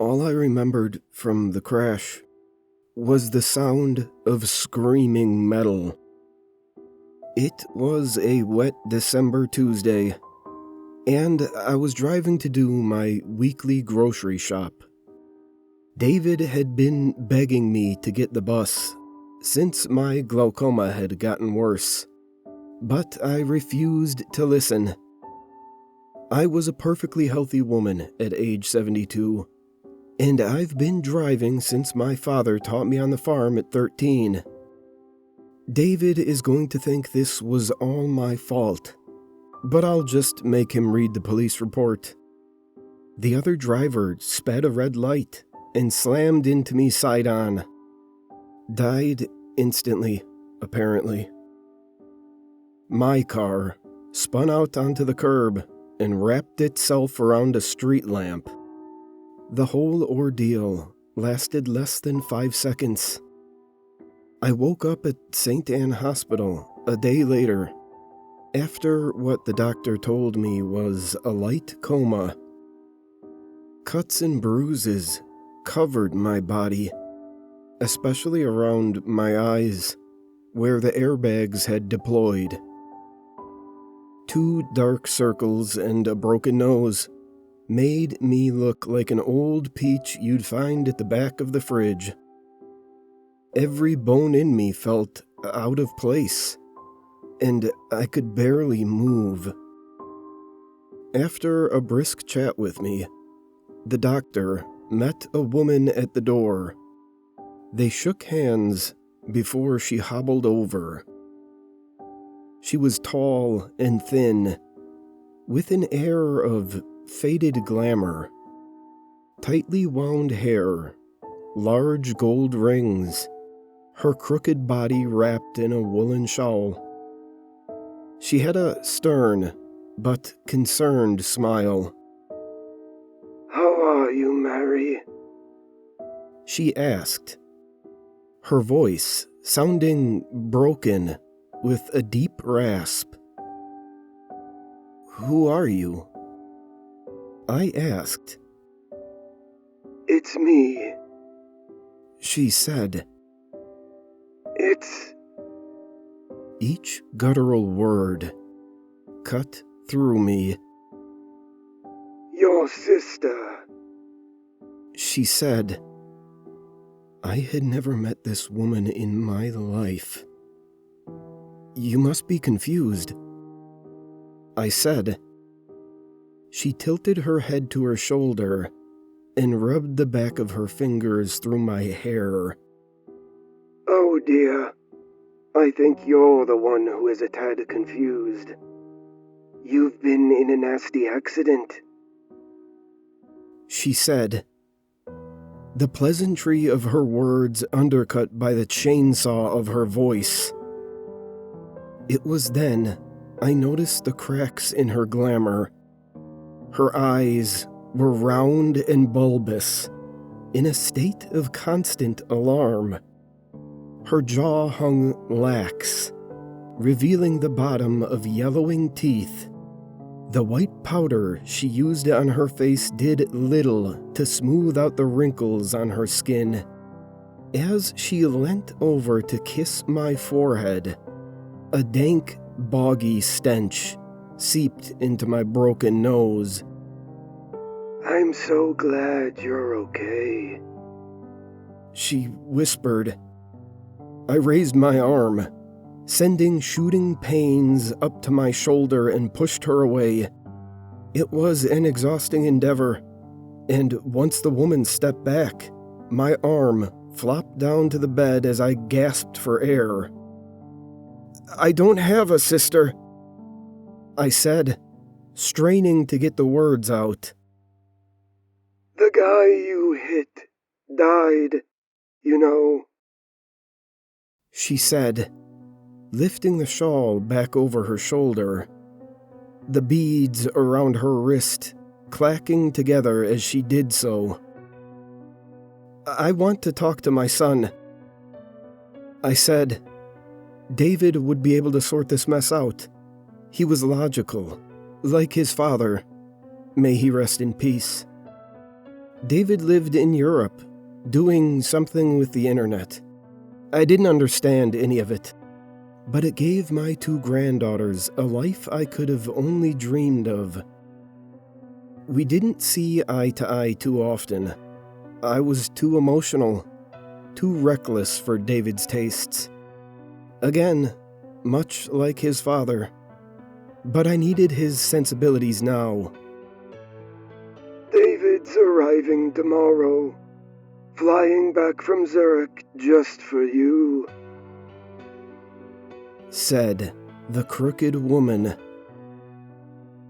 All I remembered from the crash was the sound of screaming metal. It was a wet December Tuesday, and I was driving to do my weekly grocery shop. David had been begging me to get the bus since my glaucoma had gotten worse, but I refused to listen. I was a perfectly healthy woman at age 72, and I've been driving since my father taught me on the farm at 13. David is going to think this was all my fault, but I'll just make him read the police report. The other driver sped a red light and slammed into me side on. Died instantly, apparently. My car spun out onto the curb and wrapped itself around a street lamp. The whole ordeal lasted less than 5 seconds. I woke up at St. Anne Hospital a day later, after what the doctor told me was a light coma. Cuts and bruises covered my body, especially around my eyes, where the airbags had deployed. 2 dark circles and a broken nose made me look like an old peach you'd find at the back of the fridge. Every bone in me felt out of place, and I could barely move. After a brisk chat with me, the doctor met a woman at the door. They shook hands before she hobbled over. She was tall and thin, with an air of faded glamour. Tightly wound hair, large gold rings, her crooked body wrapped in a woolen shawl. She had a stern but concerned smile. "How are you, Mary?" she asked, her voice sounding broken with a deep rasp. "Who are you?" I asked. "It's me," she said. It's... Each guttural word cut through me. "Your sister," she said. I had never met this woman in my life. "You must be confused," I said. She tilted her head to her shoulder and rubbed the back of her fingers through my hair. "Oh dear, I think you're the one who is a tad confused. You've been in a nasty accident," she said, the pleasantry of her words undercut by the chainsaw of her voice. It was then I noticed the cracks in her glamour. Her eyes were round and bulbous, in a state of constant alarm. Her jaw hung lax, revealing the bottom of yellowing teeth. The white powder she used on her face did little to smooth out the wrinkles on her skin. As she leant over to kiss my forehead, a dank, boggy stench seeped into my broken nose. "I'm so glad you're okay," she whispered. I raised my arm, sending shooting pains up to my shoulder, and pushed her away. It was an exhausting endeavor, and once the woman stepped back, my arm flopped down to the bed as I gasped for air. "I don't have a sister," I said, straining to get the words out. "The guy you hit died, you know," she said, lifting the shawl back over her shoulder, the beads around her wrist clacking together as she did so. "I want to talk to my son," I said. David would be able to sort this mess out. He was logical, like his father. May he rest in peace. David lived in Europe, doing something with the internet. I didn't understand any of it, but it gave my 2 granddaughters a life I could have only dreamed of. We didn't see eye to eye too often. I was too emotional, too reckless for David's tastes. Again, much like his father. But I needed his sensibilities now. David's arriving tomorrow, flying back from Zurich just for you, said the crooked woman.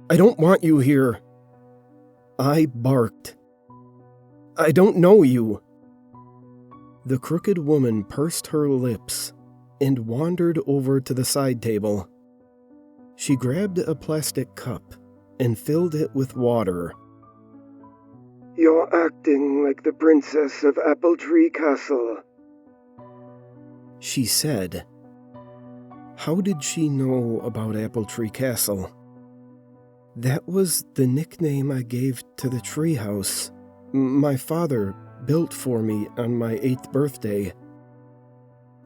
I don't want you here. I barked. I don't know you. The crooked woman pursed her lips and wandered over to the side table. She grabbed a plastic cup and filled it with water. You're acting like the princess of Apple Tree Castle, she said. How did she know about Apple Tree Castle? That was the nickname I gave to the treehouse my father built for me on my 8th birthday.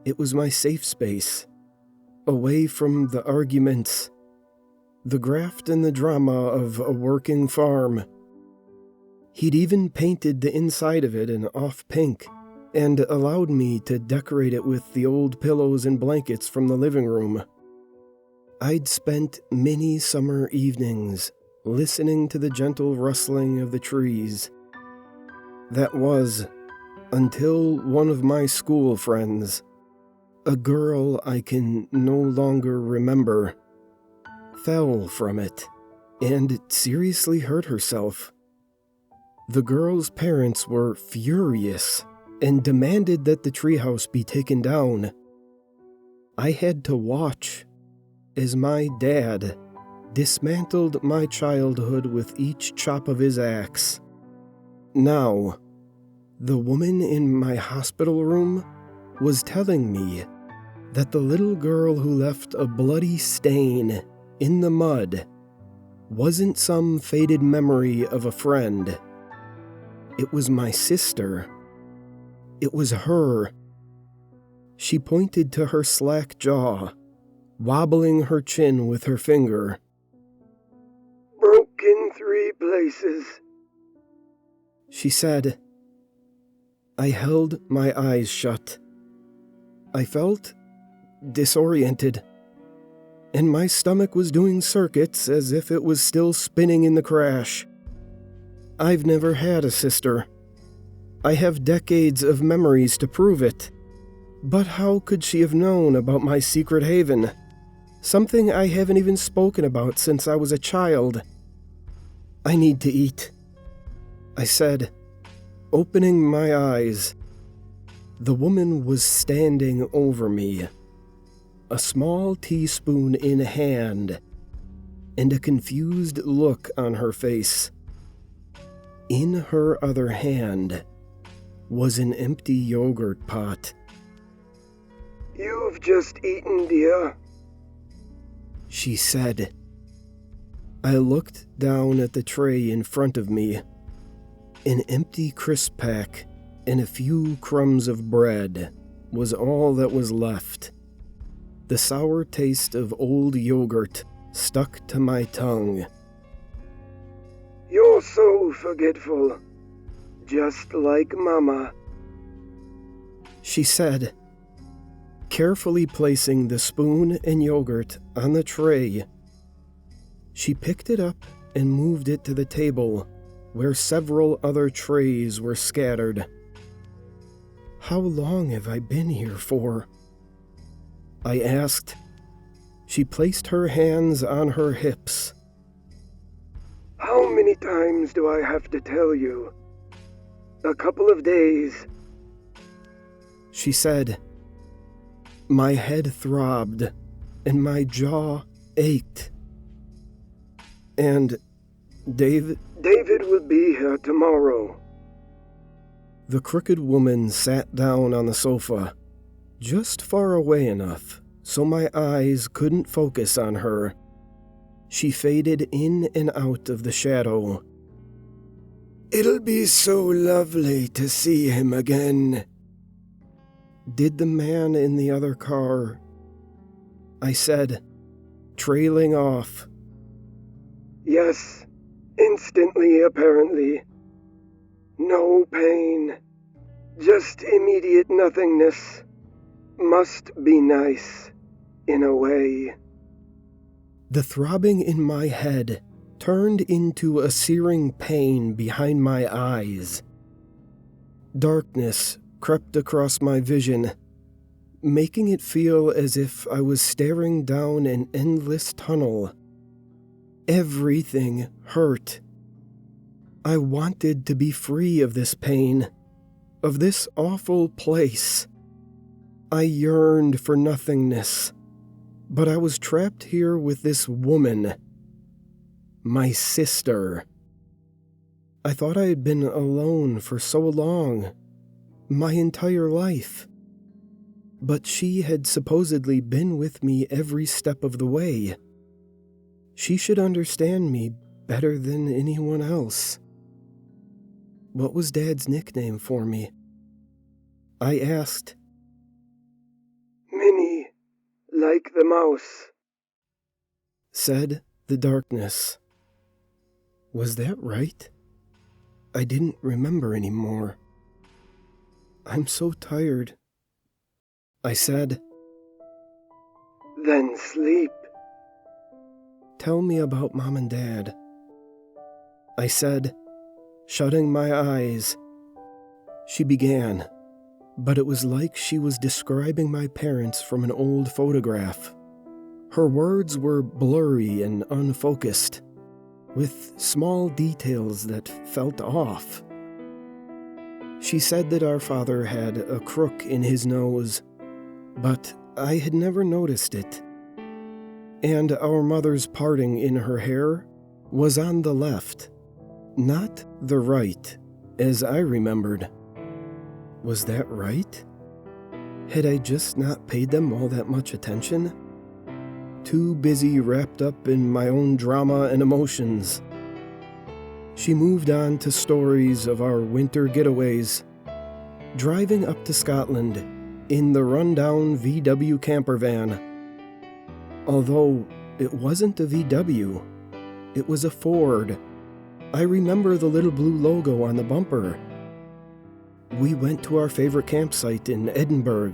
It was my safe space, away from the arguments, the graft and the drama of a working farm. He'd even painted the inside of it an off pink and allowed me to decorate it with the old pillows and blankets from the living room. I'd spent many summer evenings listening to the gentle rustling of the trees. That was, until one of my school friends, a girl I can no longer remember, fell from it and seriously hurt herself. The girl's parents were furious and demanded that the treehouse be taken down. I had to watch as my dad dismantled my childhood with each chop of his axe. Now, the woman in my hospital room was telling me that the little girl who left a bloody stain in the mud wasn't some faded memory of a friend. It was my sister. It was her. She pointed to her slack jaw, wobbling her chin with her finger. Broke in 3 places, she said. I held my eyes shut. I felt disoriented, and my stomach was doing circuits as if it was still spinning in the crash. I've never had a sister. I have decades of memories to prove it. But how could she have known about my secret haven? Something I haven't even spoken about since I was a child. I need to eat, I said, opening my eyes. The woman was standing over me, a small teaspoon in hand, and a confused look on her face. In her other hand was an empty yogurt pot. You've just eaten, dear, she said. I looked down at the tray in front of me. An empty crisp pack and a few crumbs of bread was all that was left. The sour taste of old yogurt stuck to my tongue. You're so forgetful, just like Mama, she said, carefully placing the spoon and yogurt on the tray. She picked it up and moved it to the table, where several other trays were scattered. How long have I been here for? I asked. She placed her hands on her hips. How many times do I have to tell you? A couple of days, she said. My head throbbed, and my jaw ached. And David will be here tomorrow. The crooked woman sat down on the sofa, just far away enough so my eyes couldn't focus on her. She faded in and out of the shadow. It'll be so lovely to see him again. Did the man in the other car? I said, trailing off. Yes, instantly apparently. No pain, just immediate nothingness. Must be nice, in a way. The throbbing in my head turned into a searing pain behind my eyes. Darkness crept across my vision, making it feel as if I was staring down an endless tunnel. Everything hurt. I wanted to be free of this pain, of this awful place. I yearned for nothingness, but I was trapped here with this woman, my sister. I thought I had been alone for so long, my entire life. But she had supposedly been with me every step of the way. She should understand me better than anyone else. What was Dad's nickname for me? I asked. Minnie, like the mouse, Said the darkness. Was that right? I didn't remember anymore. I'm so tired. I said. Then sleep. Tell me about Mom and Dad. I said, shutting my eyes. She began, but it was like she was describing my parents from an old photograph. Her words were blurry and unfocused, with small details that felt off. She said that our father had a crook in his nose, but I had never noticed it. And our mother's parting in her hair was on the left, not the right, as I remembered. Was that right? Had I just not paid them all that much attention? Too busy wrapped up in my own drama and emotions. She moved on to stories of our winter getaways, driving up to Scotland in the rundown VW camper van. Although it wasn't a VW, it was a Ford. I remember the little blue logo on the bumper. We went to our favorite campsite in Edinburgh,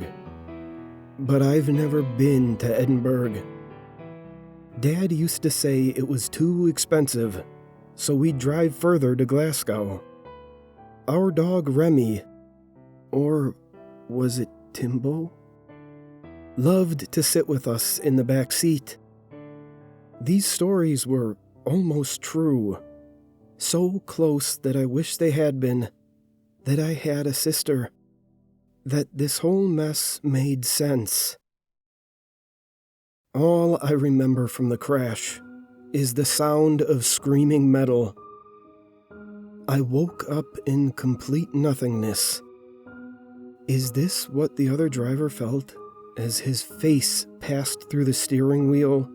but I've never been to Edinburgh. Dad used to say it was too expensive, so we'd drive further to Glasgow. Our dog Remy, or was it Timbo, loved to sit with us in the back seat. These stories were almost true, so close that I wish they had been, that I had a sister, that this whole mess made sense. All I remember from the crash is the sound of screaming metal. I woke up in complete nothingness. Is this what the other driver felt as his face passed through the steering wheel?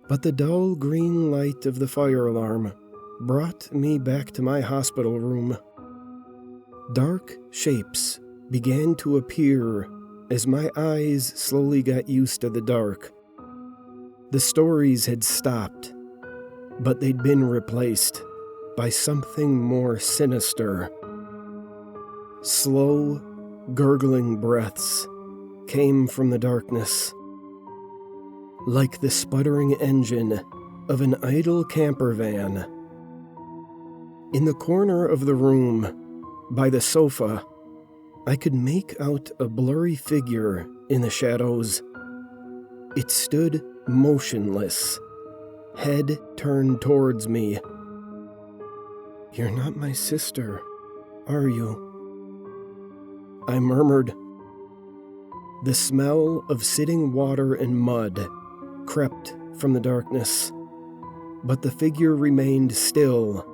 But the dull green light of the fire alarm brought me back to my hospital room. Dark shapes began to appear as my eyes slowly got used to the dark. The stories had stopped, but they'd been replaced by something more sinister. Slow, gurgling breaths came from the darkness, like the sputtering engine of an idle camper van. In the corner of the room, by the sofa, I could make out a blurry figure in the shadows. It stood motionless, head turned towards me. "You're not my sister, are you?" I murmured. The smell of sitting water and mud crept from the darkness, but the figure remained still.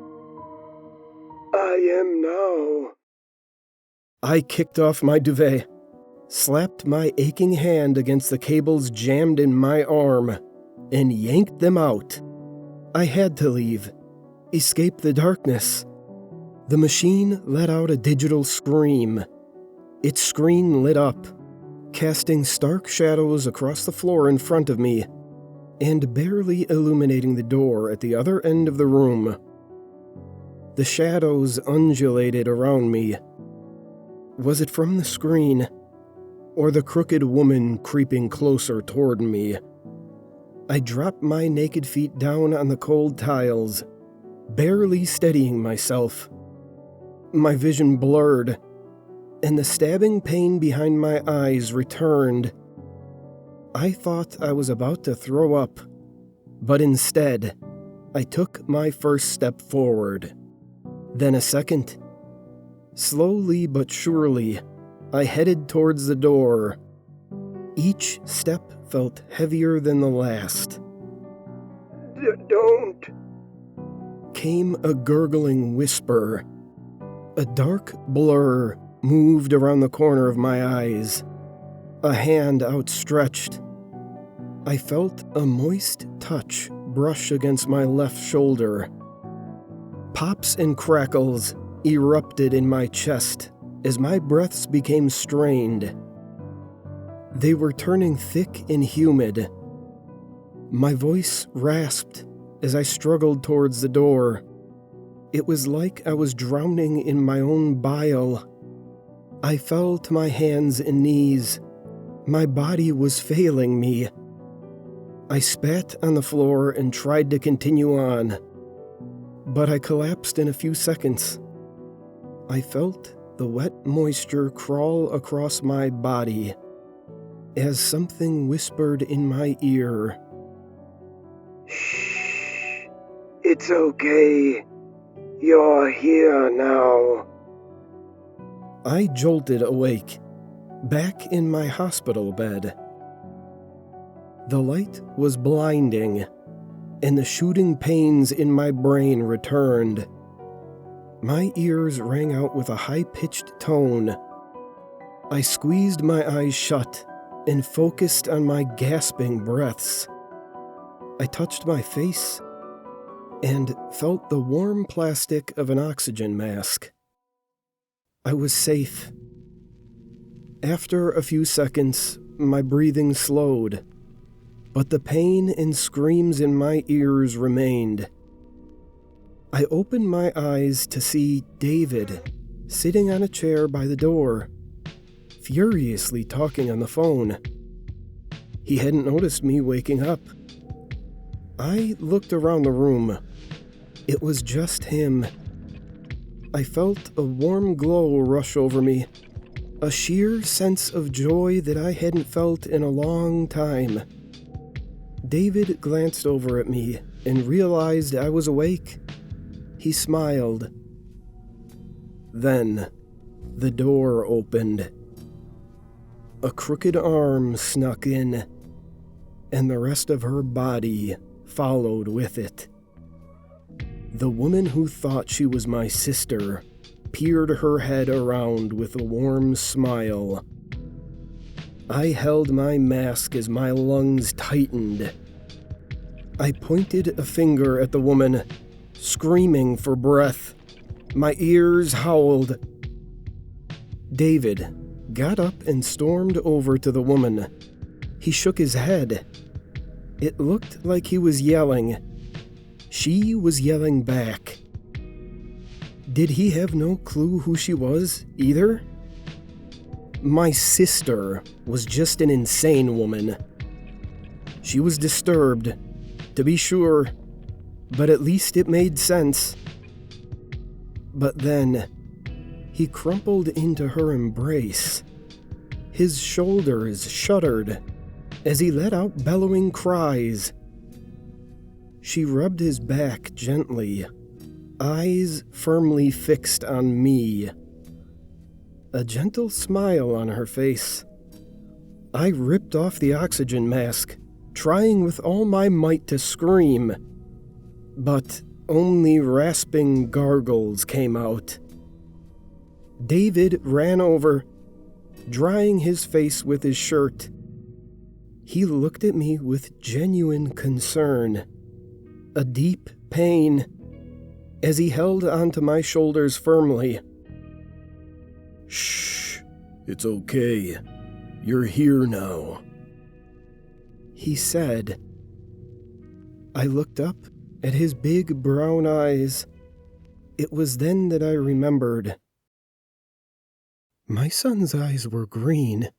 I am now. I kicked off my duvet, slapped my aching hand against the cables jammed in my arm, and yanked them out. I had to leave, escape the darkness, The machine let out a digital scream. Its screen lit up, casting stark shadows across the floor in front of me, and barely illuminating the door at the other end of the room. The shadows undulated around me. Was it from the screen, or the crooked woman creeping closer toward me? I dropped my naked feet down on the cold tiles, barely steadying myself. My vision blurred, and the stabbing pain behind my eyes returned. I thought I was about to throw up, but instead, I took my first step forward. Then a second. Slowly but surely, I headed towards the door. Each step felt heavier than the last. Don't! Came a gurgling whisper. A dark blur moved around the corner of my eyes. A hand outstretched. I felt a moist touch brush against my left shoulder. Pops and crackles erupted in my chest as my breaths became strained. They were turning thick and humid. My voice rasped as I struggled towards the door. It was like I was drowning in my own bile. I fell to my hands and knees. My body was failing me. I spat on the floor and tried to continue on, but I collapsed in a few seconds. I felt the wet moisture crawl across my body as something whispered in my ear. Shh. It's okay. You're here now. I jolted awake, back in my hospital bed. The light was blinding, and the shooting pains in my brain returned. My ears rang out with a high-pitched tone. I squeezed my eyes shut and focused on my gasping breaths. I touched my face and felt the warm plastic of an oxygen mask. I was safe. After a few seconds, my breathing slowed, but the pain and screams in my ears remained. I opened my eyes to see David sitting on a chair by the door, furiously talking on the phone. He hadn't noticed me waking up. I looked around the room. It was just him. I felt a warm glow rush over me, a sheer sense of joy that I hadn't felt in a long time. David glanced over at me and realized I was awake. He smiled. Then, the door opened. A crooked arm snuck in, and the rest of her body followed with it. The woman who thought she was my sister peered her head around with a warm smile. I held my mask as my lungs tightened. I pointed a finger at the woman, screaming for breath. My ears howled. David got up and stormed over to the woman. He shook his head. It looked like he was yelling. She was yelling back. Did he have no clue who she was, either? My sister was just an insane woman. She was disturbed, to be sure, but at least it made sense. But then, he crumpled into her embrace. His shoulders shuddered as he let out bellowing cries. She rubbed his back gently, eyes firmly fixed on me. A gentle smile on her face. I ripped off the oxygen mask, trying with all my might to scream, but only rasping gargles came out. David ran over, drying his face with his shirt. He looked at me with genuine concern, a deep pain, as he held onto my shoulders firmly. "Shh, it's okay. You're here now," he said. I looked up at his big brown eyes. It was then that I remembered. My son's eyes were green,